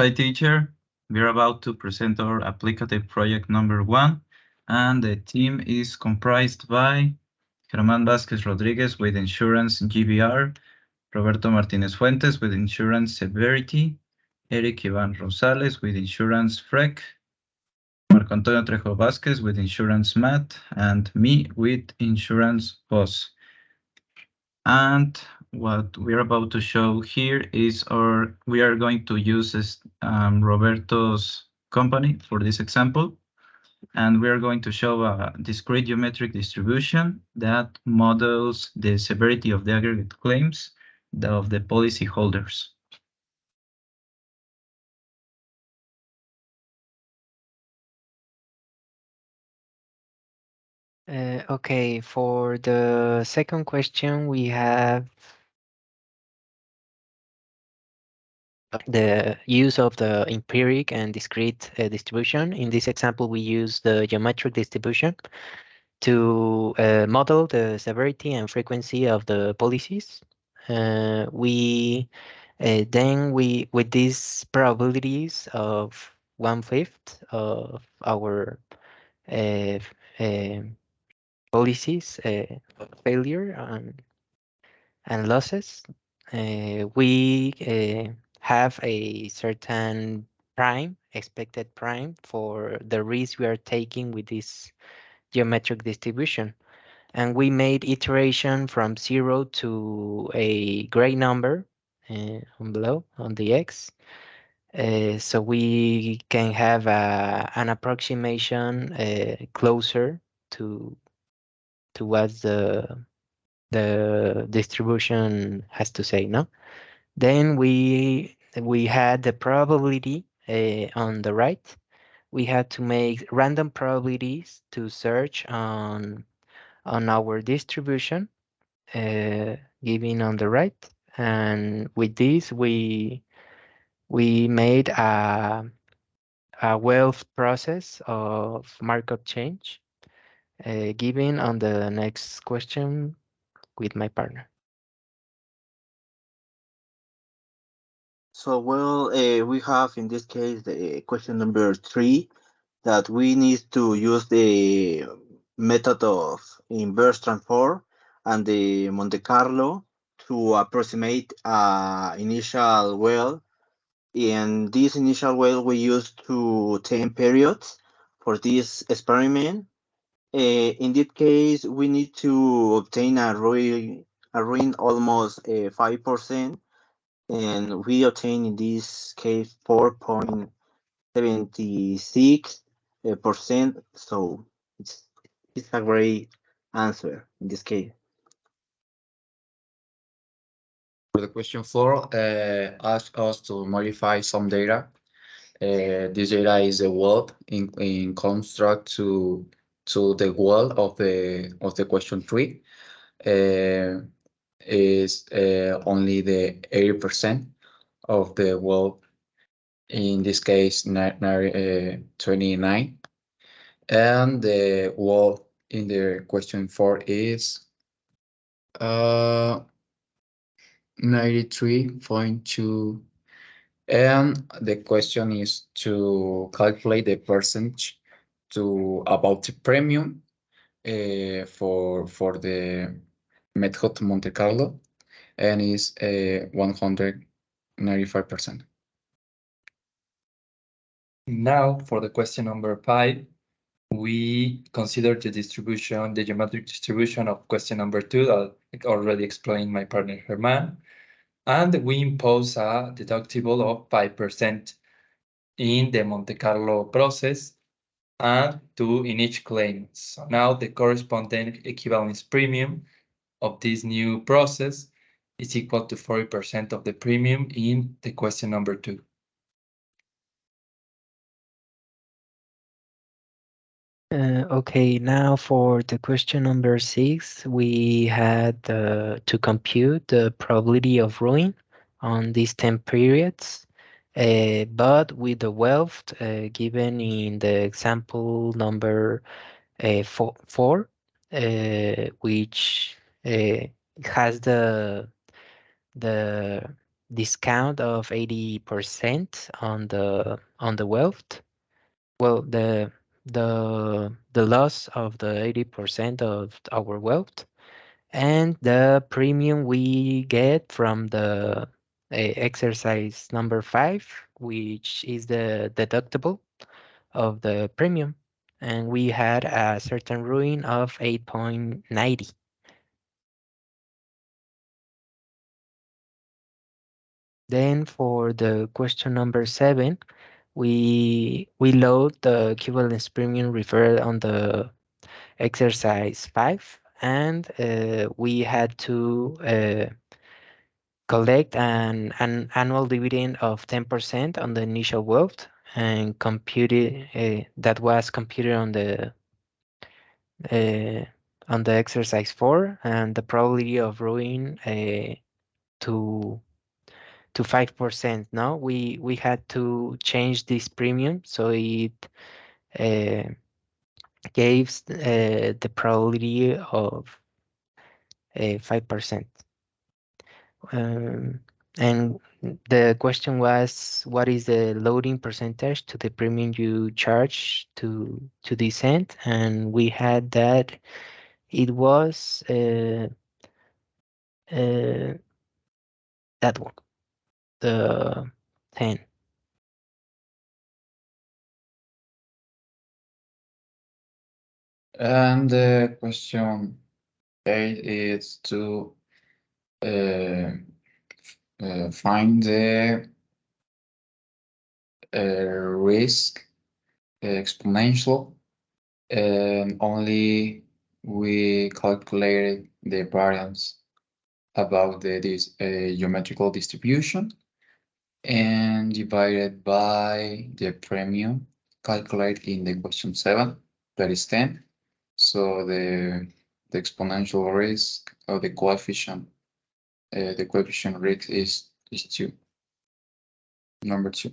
Hi, teacher. We're about to present our applicative project number 1, and the team is comprised by Germán Vázquez Rodríguez with insurance GBR, Roberto Martínez Fuentes with insurance severity, Eric Iván Rosales with insurance FREC, Marco Antonio Trejo Vázquez with insurance MAT, and me with insurance POS. And what we're about to show here is we are going to use Roberto's company for this example. And we are going to show a discrete geometric distribution that models the severity of the aggregate claims of the policy holders. Okay, for the second question, we have the use of the empiric and discrete distribution. In this example, we use the geometric distribution to model the severity and frequency of the policies. We with these probabilities of 1/5 of our uh, uh, policies failure and losses, we have a certain prime, expected prime for the risk we are taking with this geometric distribution. And we made iteration from 0 to a gray number on below on the X. So we can have an approximation closer to what the distribution has to say, no? Then we had the probability on the right. We had to make random probabilities to search on our distribution, given on the right. And with this, we made a wealth process of Markov change, given on the next question with my partner. So, we have in this case the question number 3 that we need to use the method of inverse transform and the Monte Carlo to approximate initial well. In this initial well, we use to 10 periods for this experiment. In this case, we need to obtain a ROI almost 5%, and we obtain in this case 4.76%. So it's a great answer in this case. For the question 4, ask us to modify some data. This data is a wall in construct to the wall of the question 3. Is only the 80% of the wall, in this case 29, and the wall in the question 4 is 93.2, and the question is to calculate the percentage to about the premium for the method Monte Carlo, and is 195%. Now, for the question number 5, we consider the distribution, the geometric distribution of question number 2 that I already explained my partner Germán, and we impose a deductible of 5% in the Monte Carlo process and 2 in each claim. So now the corresponding equivalence premium of this new process is equal to 40% of the premium in the question number 2. Okay, now for the question number 6, we had to compute the probability of ruin on these 10 periods, but with the wealth given in the example number 4, which has the discount of 80% on the wealth. Well, the loss of the 80% of our wealth, and the premium we get from the exercise number 5, which is the deductible of the premium, and we had a certain ruin of 8.90. Then for the question number 7, we load the equivalence premium referred on the exercise 5, and we had to collect an annual dividend of 10% on the initial wealth, and compute it, that was computed uh, on the exercise 4, and the probability of ruin to 5%. Now we had to change this premium, so it uh, gives the probability of 5%. And the question was, what is the loading percentage to the premium you charge to this end? And we had that it was that one, the 10. And the question 8 is to find the risk exponential, and only we calculated the variance about this geometrical distribution and divided by the premium calculated in the question 7, that is 10. So the exponential risk of the coefficient risk is 2, number 2.